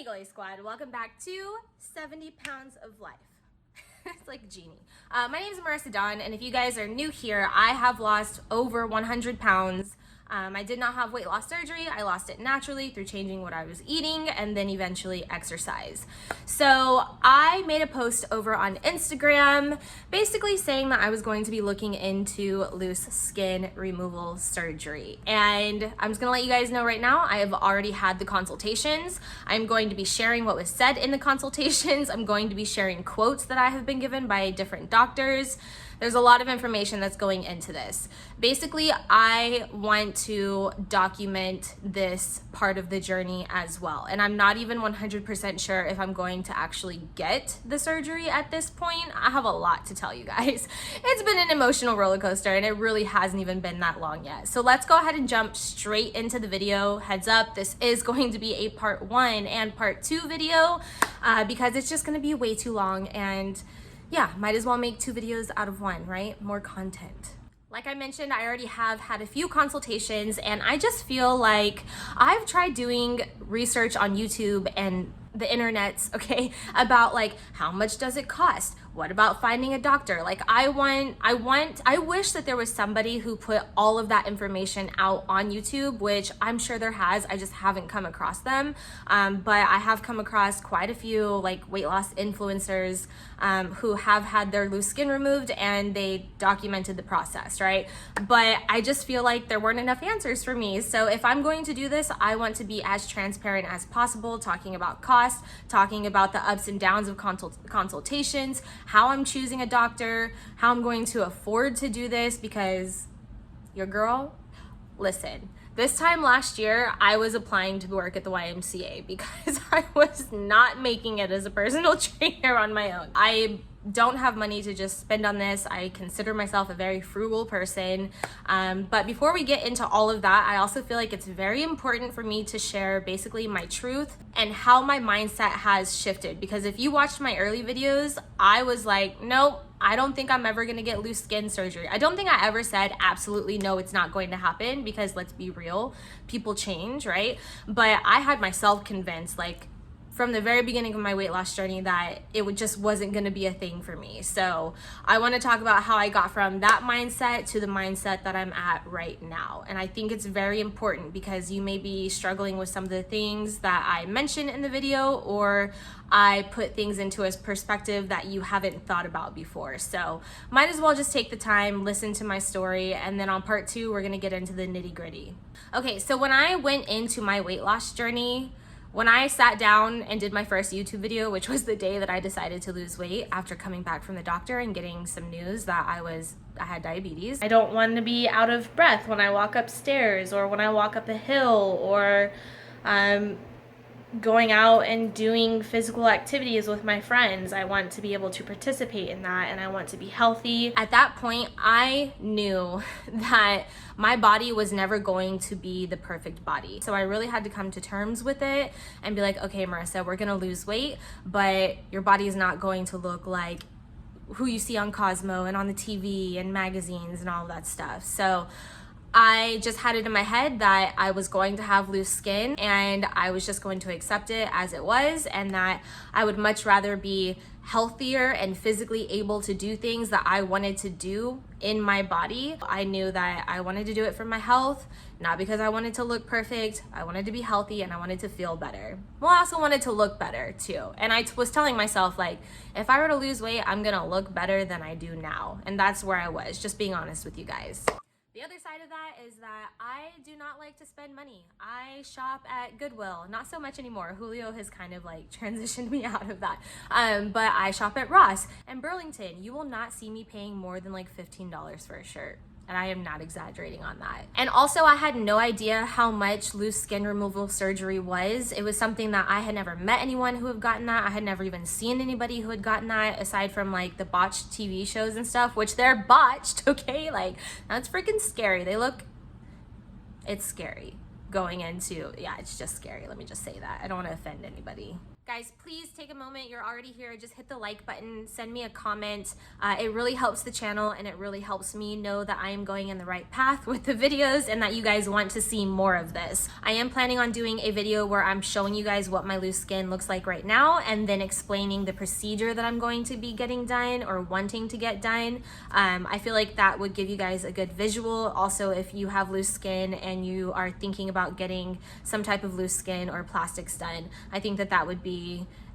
Glowy Squad, welcome back to 70 Pounds of Life. It's like Genie. My name is Marissa Dawn, and if you guys are new here, I have lost over 100 pounds. I did not have weight loss surgery. I lost it naturally through changing what I was eating and then eventually exercise. So I made a post over on Instagram basically saying that I was going to be looking into loose skin removal surgery. And I'm just gonna let you guys know right now, I have already had the consultations. I'm going to be sharing what was said in the consultations. I'm going to be sharing quotes that I have been given by different doctors. There's a lot of information that's going into this. Basically, I want to document this part of the journey as well. And I'm not even 100% sure if I'm going to actually get the surgery at this point. I have a lot to tell you guys. It's been an emotional roller coaster and it really hasn't even been that long yet. So let's go ahead and jump straight into the video. Heads up, this is going to be a part 1 and part 2 video because it's just gonna be way too long, and yeah, might as well make 2 videos out of 1, right? More content. Like I mentioned, I already have had a few consultations, and I just feel like I've tried doing research on YouTube and the internets, okay, about like how much does it cost? What about finding a doctor? Like I wish that there was somebody who put all of that information out on YouTube, which I'm sure there has, I just haven't come across them. But I have come across quite a few like weight loss influencers who have had their loose skin removed and they documented the process, right? But I just feel like there weren't enough answers for me. So if I'm going to do this, I want to be as transparent as possible, talking about cost, talking about the ups and downs of consultations, how I'm choosing a doctor, how I'm going to afford to do this, because your girl, listen, this time last year, I was applying to work at the YMCA because I was not making it as a personal trainer on my own. I don't have money to just spend on this. I consider myself a very frugal person. But before we get into all of that, I also feel like it's very important for me to share basically my truth and how my mindset has shifted. Because if you watched my early videos, I was like, nope, I don't think I'm ever gonna get loose skin surgery. I don't think I ever said absolutely no, it's not going to happen, because let's be real, people change, right? But I had myself convinced, like, from the very beginning of my weight loss journey, that just wasn't gonna be a thing for me. So I wanna talk about how I got from that mindset to the mindset that I'm at right now. And I think it's very important because you may be struggling with some of the things that I mentioned in the video, or I put things into a perspective that you haven't thought about before. So might as well just take the time, listen to my story, and then on part 2, we're gonna get into the nitty-gritty. Okay, so when I went into my weight loss journey, when I sat down and did my first YouTube video, which was the day that I decided to lose weight after coming back from the doctor and getting some news that I had diabetes. I don't want to be out of breath when I walk upstairs or when I walk up a hill, or going out and doing physical activities with my friends. I want to be able to participate in that, and I want to be healthy. At that point, I knew that my body was never going to be the perfect body. So I really had to come to terms with it and be like, okay, Marissa, we're gonna lose weight, but your body is not going to look like who you see on Cosmo and on the TV and magazines and all of that stuff. So I just had it in my head that I was going to have loose skin, and I was just going to accept it as it was, and that I would much rather be healthier and physically able to do things that I wanted to do in my body. I knew that I wanted to do it for my health, not because I wanted to look perfect. I wanted to be healthy and I wanted to feel better. Well, I also wanted to look better too. And I was telling myself, like, if I were to lose weight, I'm gonna look better than I do now. And that's where I was, just being honest with you guys. The other side of that is that I do not like to spend money. I shop at Goodwill, not so much anymore. Julio has kind of like transitioned me out of that. But I shop at Ross and Burlington. You will not see me paying more than like $15 for a shirt. And I am not exaggerating on that. And also, I had no idea how much loose skin removal surgery was. It was something that I had never met anyone who had gotten that. I had never even seen anybody who had gotten that, aside from like the botched TV shows and stuff, which they're botched, okay? Like, that's freaking scary. It's scary going into, yeah, it's just scary. Let me just say that. I don't want to offend anybody. Guys, please take a moment. You're already here. Just hit the like button, send me a comment. It really helps the channel and it really helps me know that I am going in the right path with the videos and that you guys want to see more of this. I am planning on doing a video where I'm showing you guys what my loose skin looks like right now and then explaining the procedure that I'm going to be getting done or wanting to get done. I feel like that would give you guys a good visual. Also, if you have loose skin and you are thinking about getting some type of loose skin or plastics done, I think that that would be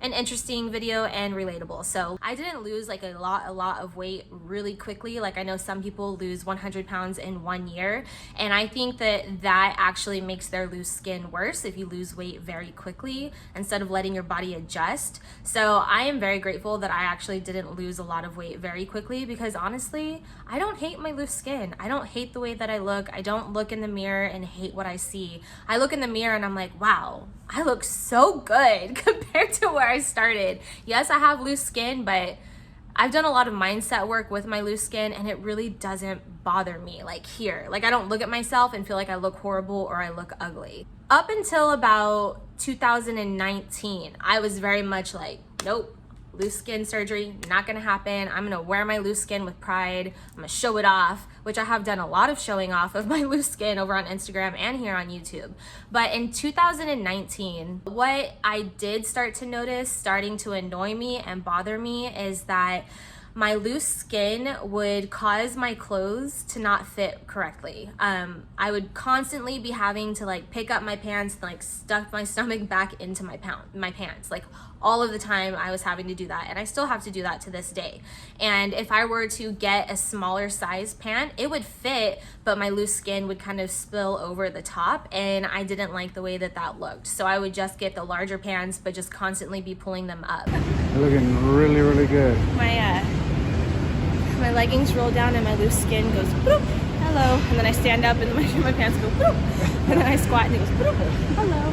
an interesting video and relatable. So I didn't lose like a lot of weight really quickly. Like I know some people lose 100 pounds in 1 year, and I think that that actually makes their loose skin worse if you lose weight very quickly instead of letting your body adjust. So I am very grateful that I actually didn't lose a lot of weight very quickly, because honestly, I don't hate my loose skin. I don't hate the way that I look. I don't look in the mirror and hate what I see. I look in the mirror and I'm like, wow, I look so good compared to where I started. Yes, I have loose skin, but I've done a lot of mindset work with my loose skin and it really doesn't bother me. Like here, like I don't look at myself and feel like I look horrible or I look ugly. Up until about 2019, I was very much like, nope, loose skin surgery, not gonna happen. I'm gonna wear my loose skin with pride. I'm gonna show it off, which I have done a lot of showing off of my loose skin over on Instagram and here on YouTube. But in 2019, what I did start to notice starting to annoy me and bother me is that my loose skin would cause my clothes to not fit correctly. I would constantly be having to like pick up my pants and like stuff my stomach back into my pants. Like all of the time I was having to do that, and I still have to do that to this day. And if I were to get a smaller size pant, it would fit, but my loose skin would kind of spill over the top, and I didn't like the way that that looked. So I would just get the larger pants, but just constantly be pulling them up. You're looking really good. My leggings roll down and my loose skin goes bloop, hello, and then I stand up and my pants go bloop, and then I squat and it goes bloop, hello.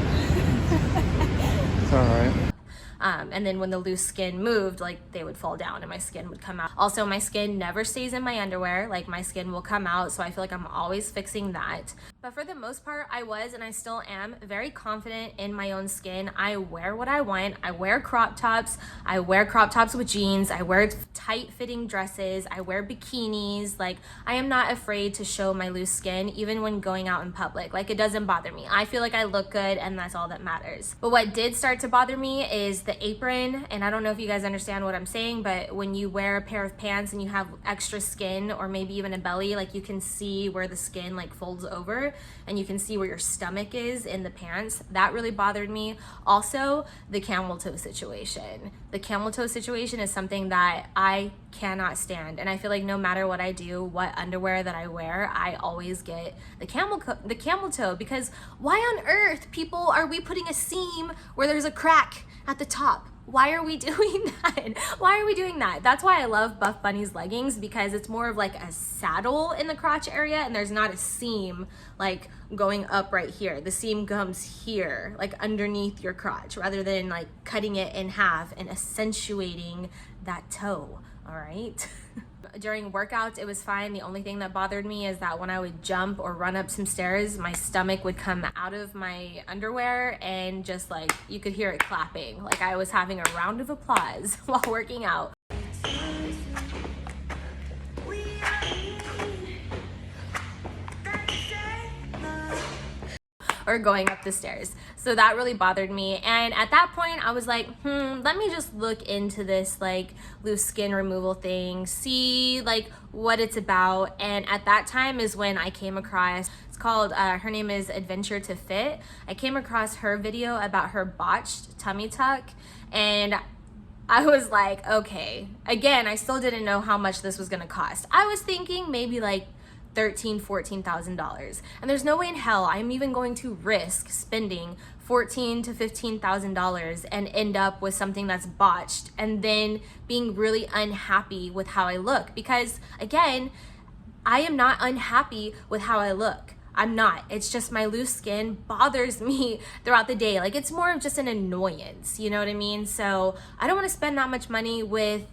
It's all right. And then when the loose skin moved, like they would fall down and my skin would come out. Also, my skin never stays in my underwear. Like my skin will come out, so I feel like I'm always fixing that. But for the most part, I was, and I still am, very confident in my own skin. I wear what I want. I wear crop tops. I wear crop tops with jeans. I wear tight fitting dresses. I wear bikinis. Like I am not afraid to show my loose skin, even when going out in public. Like it doesn't bother me. I feel like I look good, and that's all that matters. But what did start to bother me is the apron, and I don't know if you guys understand what I'm saying, but when you wear a pair of pants and you have extra skin or maybe even a belly, like you can see where the skin like folds over and you can see where your stomach is in the pants. That really bothered me. Also, the camel toe situation. The camel toe situation is something that I cannot stand, and I feel like no matter what I do, what underwear that I wear, I always get the camel toe, because why on earth, people, are we putting a seam where there's a crack at the top? Why are we doing that? Why are we doing that? That's why I love Buff Bunny's leggings, because it's more of like a saddle in the crotch area and there's not a seam like going up right here. The seam comes here, like underneath your crotch, rather than like cutting it in half and accentuating that toe, all right? During workouts, it was fine. The only thing that bothered me is that when I would jump or run up some stairs, my stomach would come out of my underwear and just like, you could hear it clapping. Like I was having a round of applause while working out. Or going up the stairs. So that really bothered me. And at that point I was like, let me just look into this like loose skin removal thing, see like what it's about. And at that time is when I came across, it's called, her name is Adventure to Fit. I came across her video about her botched tummy tuck, and I was like, okay. Again, I still didn't know how much this was gonna cost. I was thinking maybe like $13,000-$14,000, and there's no way in hell I'm even going to risk spending $14,000 to $15,000 and end up with something that's botched and then being really unhappy with how I look. Because again, I am not unhappy with how I look. I'm not. It's just my loose skin bothers me throughout the day. Like it's more of just an annoyance, you know what I mean? So I don't want to spend that much money with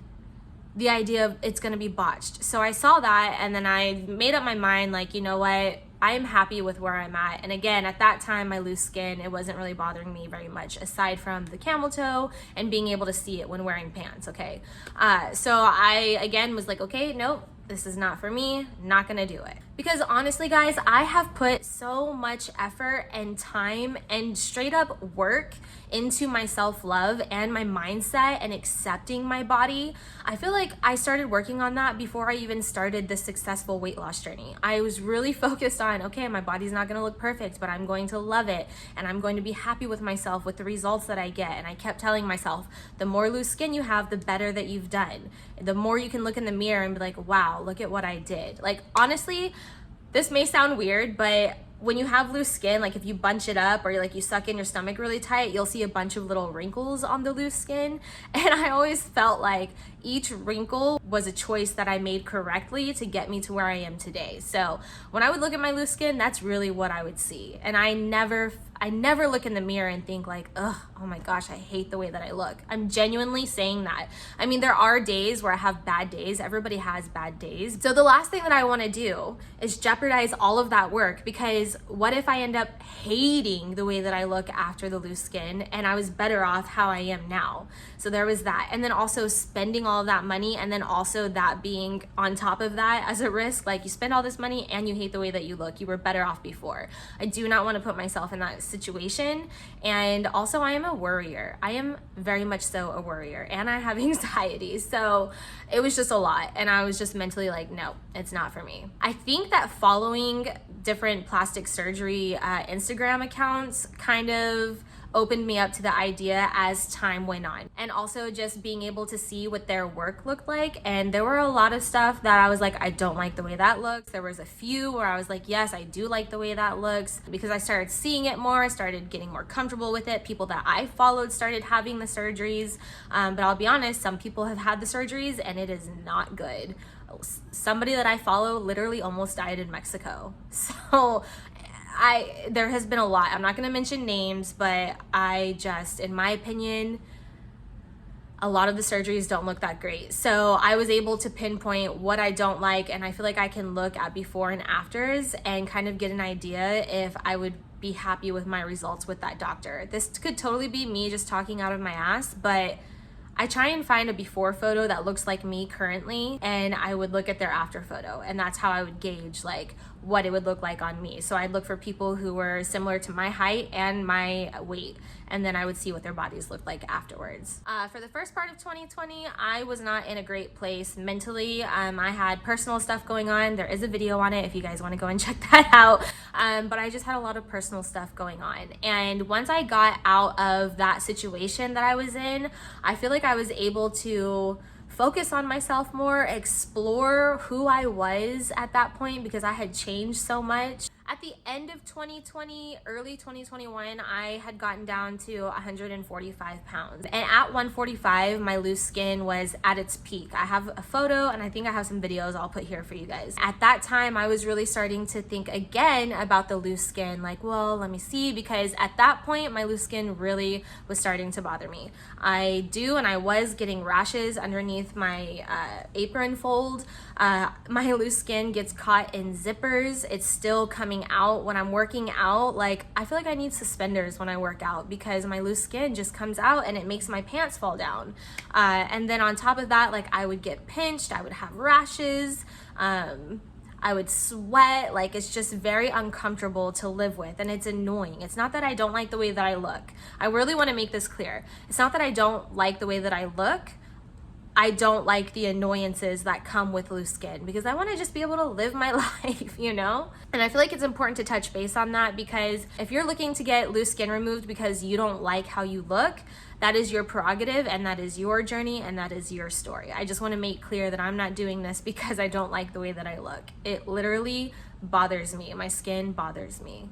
the idea of it's gonna be botched. So I saw that, and then I made up my mind, like, you know what, I am happy with where I'm at. And again, at that time, my loose skin, it wasn't really bothering me very much, aside from the camel toe and being able to see it when wearing pants, okay? So I, again, was like, okay, nope, this is not for me, not gonna do it. Because honestly, guys, I have put so much effort and time and straight up work into my self-love and my mindset and accepting my body. I feel like I started working on that before I even started this successful weight loss journey. I was really focused on, okay, my body's not gonna look perfect, but I'm going to love it and I'm going to be happy with myself with the results that I get. And I kept telling myself, the more loose skin you have, the better that you've done. The more you can look in the mirror and be like, wow, look at what I did. Like, honestly, this may sound weird, but when you have loose skin, like if you bunch it up or like you suck in your stomach really tight, you'll see a bunch of little wrinkles on the loose skin. And I always felt like each wrinkle was a choice that I made correctly to get me to where I am today. So when I would look at my loose skin, that's really what I would see. And I never look in the mirror and think like, ugh, oh my gosh, I hate the way that I look. I'm genuinely saying that. I mean, there are days where I have bad days. Everybody has bad days. So the last thing that I want to do is jeopardize all of that work, because what if I end up hating the way that I look after the loose skin and I was better off how I am now? So there was that. And then also spending all of that money, and then also that being on top of that as a risk. Like, you spend all this money and you hate the way that you look. You were better off before. I do not want to put myself in that situation. And also, I am a worrier. I am very much so a worrier, and I have anxiety. So it was just a lot, and I was just mentally like, no, it's not for me. I think that following different plastic surgery Instagram accounts kind of opened me up to the idea as time went on, and also just being able to see what their work looked like. And there were a lot of stuff that I was like, I don't like the way that looks. There was a few where I was like, yes, I do like the way that looks, because I started seeing it more. I started getting more comfortable with it. People that I followed started having the surgeries, but I'll be honest, some people have had the surgeries and it is not good. Somebody that I follow literally almost died in Mexico. So there has been a lot. I'm not going to mention names, but in my opinion, a lot of the surgeries don't look that great. So I was able to pinpoint what I don't like, and I feel like I can look at before and afters and kind of get an idea if I would be happy with my results with that doctor. This could totally be me just talking out of my ass, but I try and find a before photo that looks like me currently, and I would look at their after photo, and that's how I would gauge like what it would look like on me. So I'd look for people who were similar to my height and my weight, and then I would see what their bodies looked like afterwards. For the first part of 2020, I was not in a great place mentally. I had personal stuff going on. There is a video on it if you guys want to go and check that out. But I just had a lot of personal stuff going on. And once I got out of that situation that I was in, I feel like I was able to focus on myself more, explore who I was at that point, because I had changed so much. At the end of 2020, early 2021, I had gotten down to 145 pounds. And at 145, my loose skin was at its peak. I have a photo, and I think I have some videos I'll put here for you guys. At that time, I was really starting to think again about the loose skin. Like, well, let me see, because at that point, my loose skin really was starting to bother me. I was getting rashes underneath my apron fold. My loose skin gets caught in zippers. It's still coming out when I'm working out. Like, I feel like I need suspenders when I work out, because my loose skin just comes out and it makes my pants fall down. And then on top of that, like, I would get pinched, I would have rashes, I would sweat. Like, it's just very uncomfortable to live with, and it's annoying. It's not that I don't like the way that I look. I really want to make this clear. It's not that I don't like the way that I look. I don't like the annoyances that come with loose skin, because I want to just be able to live my life, you know? And I feel like it's important to touch base on that, because if you're looking to get loose skin removed because you don't like how you look, that is your prerogative, and that is your journey, and that is your story. I just want to make clear that I'm not doing this because I don't like the way that I look. It literally bothers me. My skin bothers me.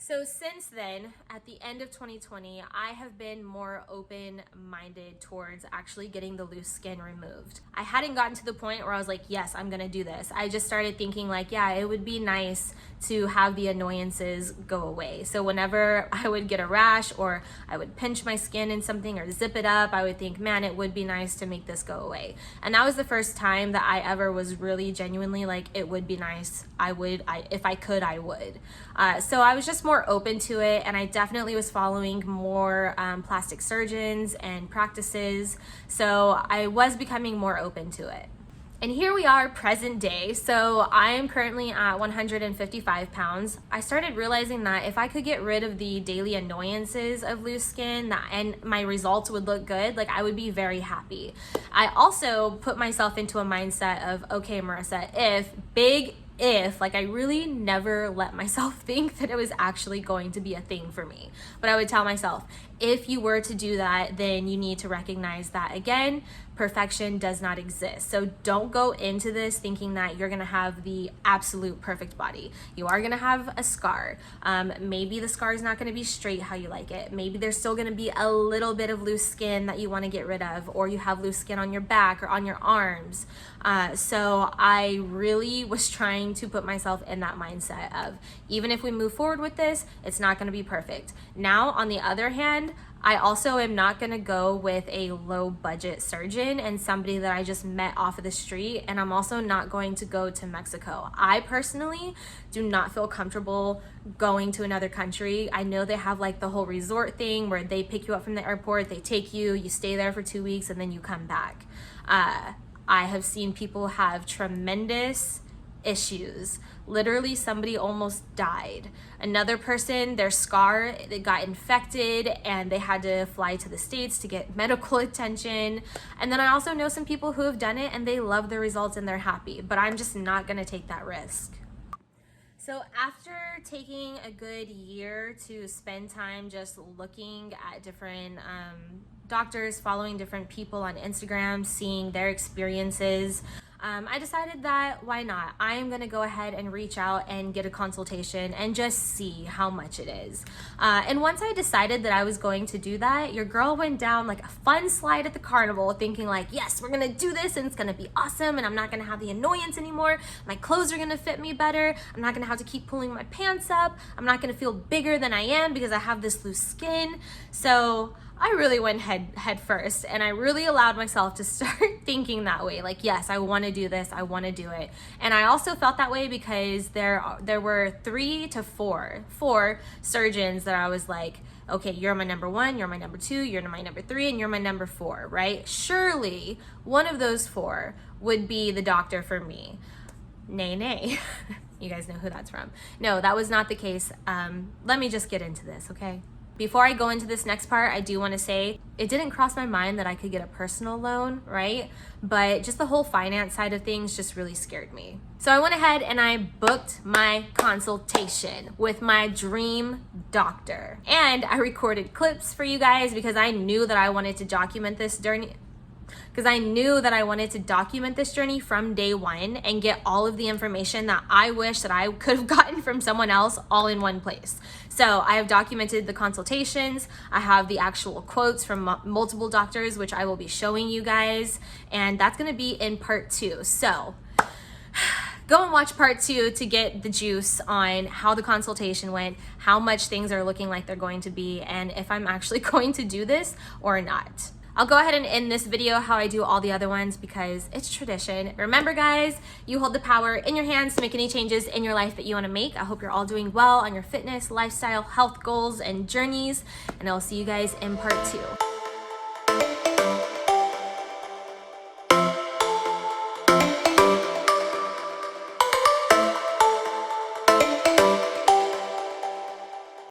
So since then, at the end of 2020, I have been more open-minded towards actually getting the loose skin removed. I hadn't gotten to the point where I was like, yes, I'm gonna do this. I just started thinking like, yeah, it would be nice to have the annoyances go away. So whenever I would get a rash or I would pinch my skin in something or zip it up, I would think, man, it would be nice to make this go away. And that was the first time that I ever was really genuinely like, it would be nice. If I could, I would. So I was just more open to it, and I definitely was following more plastic surgeons and practices, so I was becoming more open to it. And here we are, present day. So I am currently at 155 pounds. I started realizing that if I could get rid of the daily annoyances of loose skin and my results would look good, like I would be very happy. I also put myself into a mindset of, okay, Marissa, like I really never let myself think that it was actually going to be a thing for me. But I would tell myself, if you were to do that, then you need to recognize that again, perfection does not exist. So don't go into this thinking that you're gonna have the absolute perfect body. You are gonna have a scar. Maybe the scar is not gonna be straight how you like it. Maybe there's still gonna be a little bit of loose skin that you wanna get rid of, or you have loose skin on your back or on your arms. So I really was trying to put myself in that mindset of, even if we move forward with this, it's not gonna be perfect. Now, on the other hand, I also am not gonna go with a low budget surgeon and somebody that I just met off of the street, and I'm also not going to go to Mexico. I personally do not feel comfortable going to another country. I know they have like the whole resort thing where they pick you up from the airport, they take you, you stay there for 2 weeks, and then you come back. I have seen people have tremendous issues. Literally, somebody almost died. Another person, their scar, it got infected and they had to fly to the States to get medical attention. And then I also know some people who have done it and they love the results and they're happy, but I'm just not gonna take that risk. So after taking a good year to spend time just looking at different doctors, following different people on Instagram, seeing their experiences, I decided that why not? I am gonna go ahead and reach out and get a consultation and just see how much it is. And once I decided that I was going to do that, your girl went down like a fun slide at the carnival thinking like, yes, we're gonna do this and it's gonna be awesome and I'm not gonna have the annoyance anymore. My clothes are gonna fit me better. I'm not gonna have to keep pulling my pants up. I'm not gonna feel bigger than I am because I have this loose skin. So I really went head first, and I really allowed myself to start thinking that way. Like, yes, I want to do this. I want to do it. And I also felt that way because there were 3 to 4 surgeons that I was like, okay, you're my number 1, you're my number 2, you're my number 3, and you're my number 4, right? Surely one of those 4 would be the doctor for me. Nay, nay. You guys know who that's from. No, that was not the case. Let me just get into this, okay? Before I go into this next part, I do want to say it didn't cross my mind that I could get a personal loan, right? But just the whole finance side of things just really scared me. So I went ahead and I booked my consultation with my dream doctor. And I recorded clips for you guys because I knew that I wanted to document this journey. From day one and get all of the information that I wish that I could have gotten from someone else all in one place. So I have documented the consultations. I have the actual quotes from multiple doctors, which I will be showing you guys. And that's gonna be in part 2. So go and watch part 2 to get the juice on how the consultation went, how much things are looking like they're going to be, and if I'm actually going to do this or not. I'll go ahead and end this video how I do all the other ones because it's tradition. Remember guys, you hold the power in your hands to make any changes in your life that you want to make. I hope you're all doing well on your fitness, lifestyle, health goals, and journeys, and I'll see you guys in part 2.